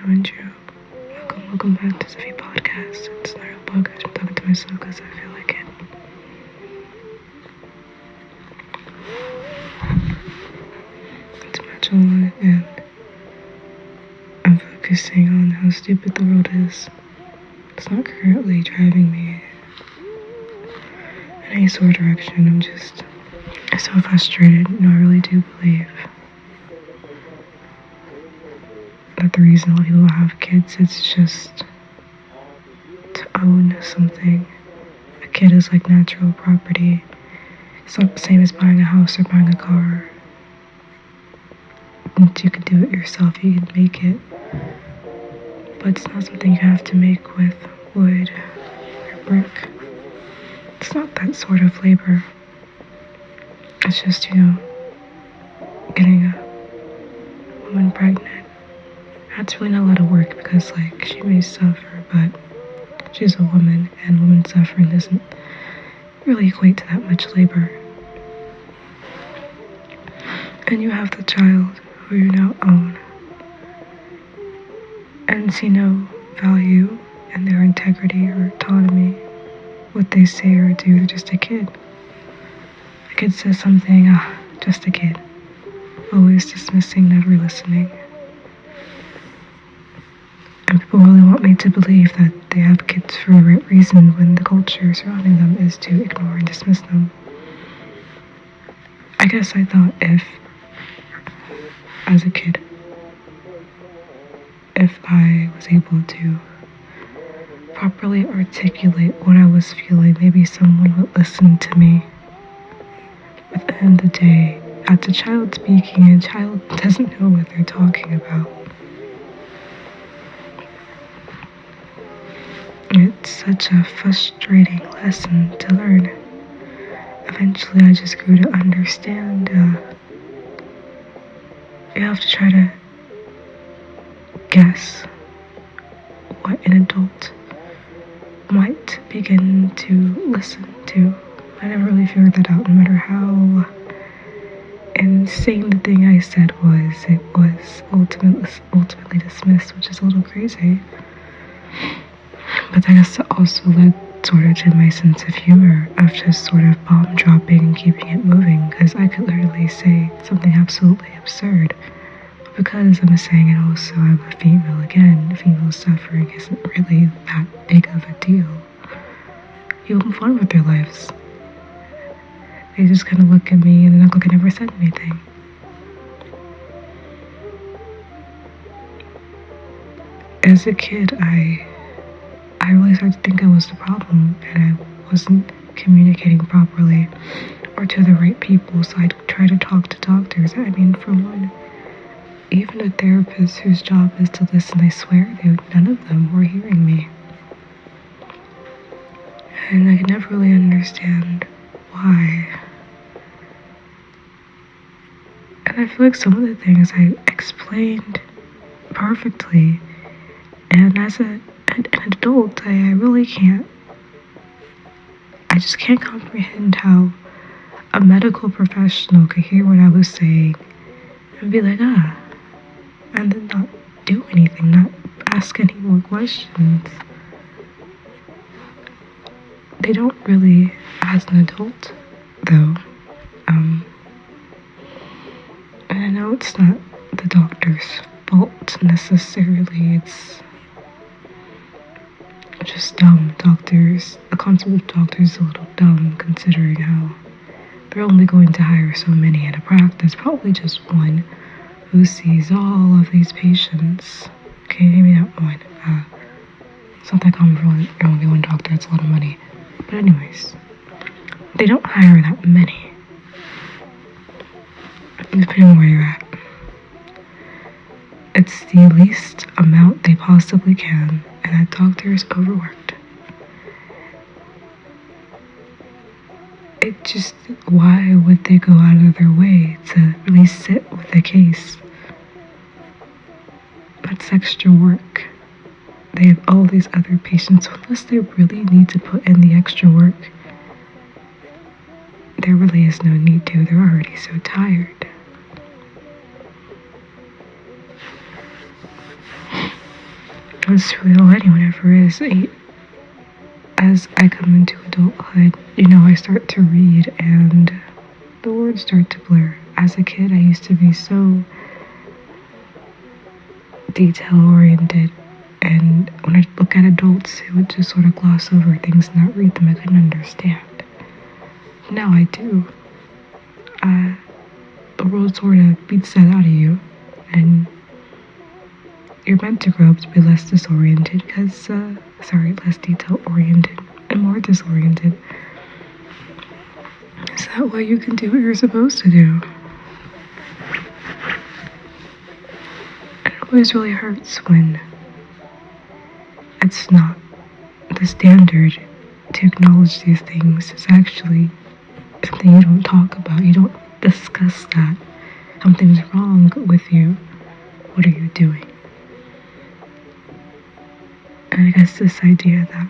Andrew. Welcome back to Sophie Podcast. It's not a book, I'm talking to myself because I feel like it. It's Magella, and I'm focusing on how stupid the world is. It's not currently driving me in any sort of direction. I'm just so frustrated. I really do believe that the reason why people have kids is just to own something. A kid is like natural property. It's not the same as buying a house or buying a car. And you can do it yourself, you can make it. But it's not something you have to make with wood or brick. It's not that sort of labor. It's just, getting a woman pregnant. That's really not a lot of work because, she may suffer, but she's a woman, and woman suffering doesn't really equate to that much labor. And you have the child who you now own and see no value in their integrity or autonomy, what they say or do. They're just a kid. A kid says something, just a kid. Always dismissing, never listening. And people really want me to believe that they have kids for the right reason when the culture surrounding them is to ignore and dismiss them. I guess I thought as a kid, if I was able to properly articulate what I was feeling, maybe someone would listen to me. But at the end of the day, as a child speaking, a child doesn't know what they're talking about. It's such a frustrating lesson to learn. Eventually, I just grew to understand you have to try to guess what an adult might begin to listen to. I never really figured that out, no matter how insane the thing I said was. It was ultimately dismissed, which is a little crazy. But I guess that also led sort of to my sense of humor, of just sort of bomb dropping and keeping it moving, because I could literally say something absolutely absurd. But because I'm saying it also, I'm a female again. Female suffering isn't really that big of a deal. People move on with their lives. They just kind of look at me and then act like I never said anything. As a kid, I really started to think I was the problem, and I wasn't communicating properly or to the right people, so I'd try to talk to doctors. I mean, for one, even a therapist whose job is to listen, I swear, none of them were hearing me. And I could never really understand why. And I feel like some of the things I explained perfectly, and as an adult, I really can't. I just can't comprehend how a medical professional could hear what I was saying and be like, and then not do anything, not ask any more questions. They don't really, as an adult, though. And I know it's not the doctor's fault necessarily. It's just dumb. The concept of doctors is a little dumb considering how they're only going to hire so many at a practice, probably just one, who sees all of these patients. Okay, maybe not one. It's not that common for only one doctor, it's a lot of money. But anyways, they don't hire that many, depending on where you're at. It's the least amount they possibly can, and that doctor is overworked. It just, why would they go out of their way to really sit with a case? That's extra work. They have all these other patients, so unless they really need to put in the extra work, there really is no need to. They're already so tired. That's real, anyone ever is. As I come into adulthood, I start to read and the words start to blur. As a kid, I used to be so detail-oriented, and when I look at adults who would just sort of gloss over things and not read them, I couldn't understand. Now I do. The world sort of beats that out of you, and you're meant to grow up to be less disoriented less detail-oriented and more disoriented. Is that way you can do what you're supposed to do? It always really hurts when it's not the standard to acknowledge these things. It's actually something you don't talk about. You don't discuss that. Something's wrong with you. What are you doing? And I guess this idea that,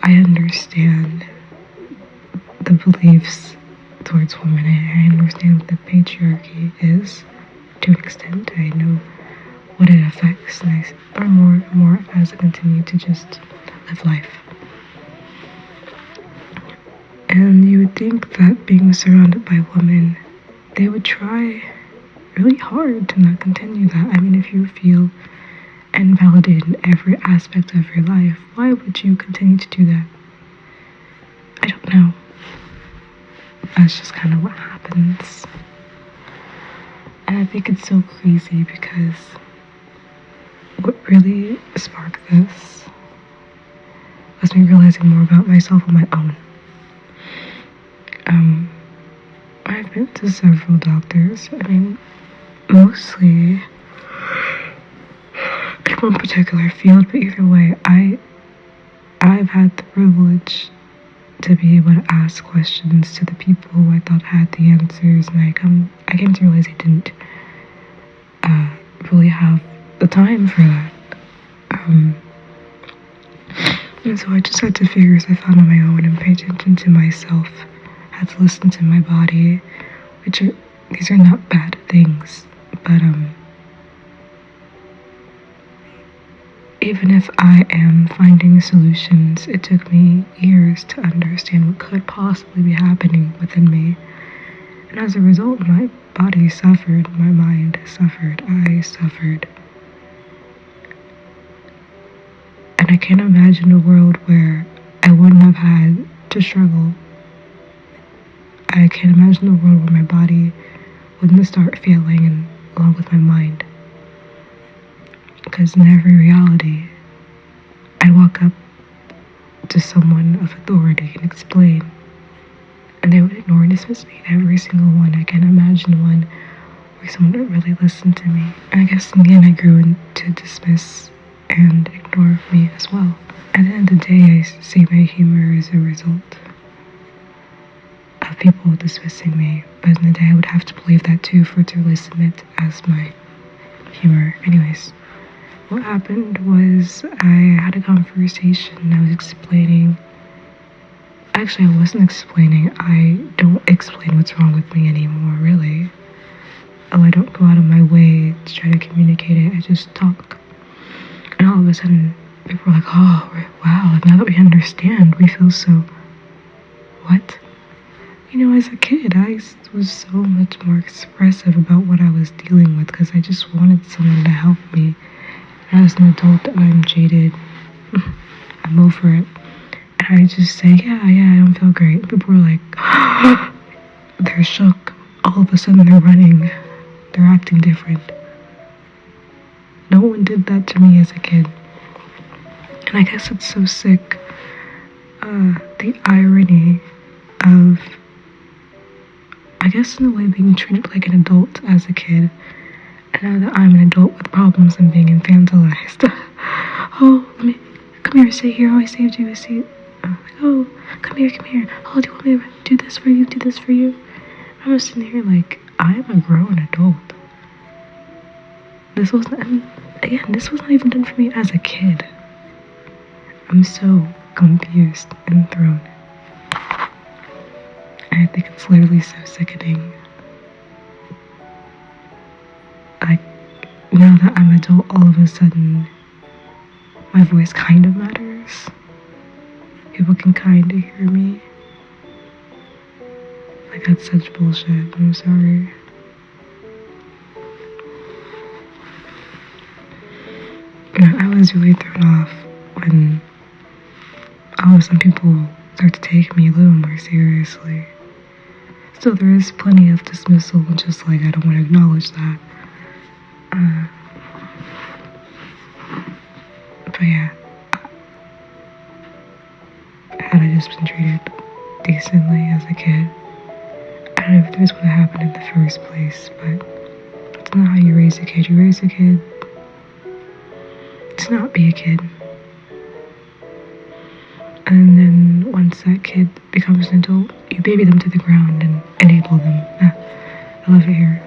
I understand the beliefs towards women. I understand what the patriarchy is to an extent. I know what it affects, and I learn more and more as I continue to just live life. And you would think that being surrounded by women, they would try really hard to not continue that. I mean, if you feel invalidated in every aspect of your life, why would you continue to do that? I don't know. That's just kind of what happens. And I think it's so crazy because what really sparked this was me realizing more about myself on my own. I've been to several doctors. I mean, mostly in one particular field, but either way, I've had the privilege to be able to ask questions to the people who I thought had the answers, and I came to realize I didn't really have the time for that. And so I just had to figure stuff out on my own and pay attention to myself. I had to listen to my body, these are not bad things, but even if I am finding solutions, it took me years to understand what could possibly be happening within me. And as a result, my body suffered, my mind suffered, I suffered. And I can't imagine a world where I wouldn't have had to struggle. I can't imagine a world where my body wouldn't start failing, and along with my mind. Because in every reality, I'd walk up to someone of authority and explain, and they would ignore and dismiss me. Every single one. I can't imagine one where someone would really listen to me. And I guess in the end I grew to dismiss and ignore me as well. At the end of the day, I see my humor as a result of people dismissing me. But in the day, I would have to believe that too for it to really submit as my humor. Anyways, what happened was I had a conversation. I was explaining. Actually, I wasn't explaining. I don't explain what's wrong with me anymore, really. I don't go out of my way to try to communicate it. I just talk. And all of a sudden, people were like, oh, wow, now that we understand, we feel so... What? As a kid, I was so much more expressive about what I was dealing with because I just wanted someone to help me. As an adult, I'm jaded over it. And I just say, yeah, I don't feel great. People are like, they're shook. All of a sudden they're running. They're acting different. No one did that to me as a kid. And I guess it's so sick. The irony of, I guess in a way, being treated like an adult as a kid. And now that I'm an adult with problems and being infantilized. Oh, come here, stay here. Oh, I saved you, I saved. Oh, come here. Oh, do you want me to do this for you? I was sitting here like, I'm a grown adult. This was not even done for me as a kid. I'm so confused and thrown. And I think it's literally so sickening. Like, now that I'm adult, all of a sudden, my voice kind of matters. People can kind of hear me. Like, that's such bullshit. I'm sorry. I was really thrown off when some people start to take me a little more seriously. Still, there is plenty of dismissal and just like, I don't want to acknowledge that. But yeah, had I just been treated decently as a kid, I don't know if this would have happened in the first place, but it's not how you raise a kid. You raise a kid to not be a kid. And then once that kid becomes an adult, you baby them to the ground and enable them. I love it here.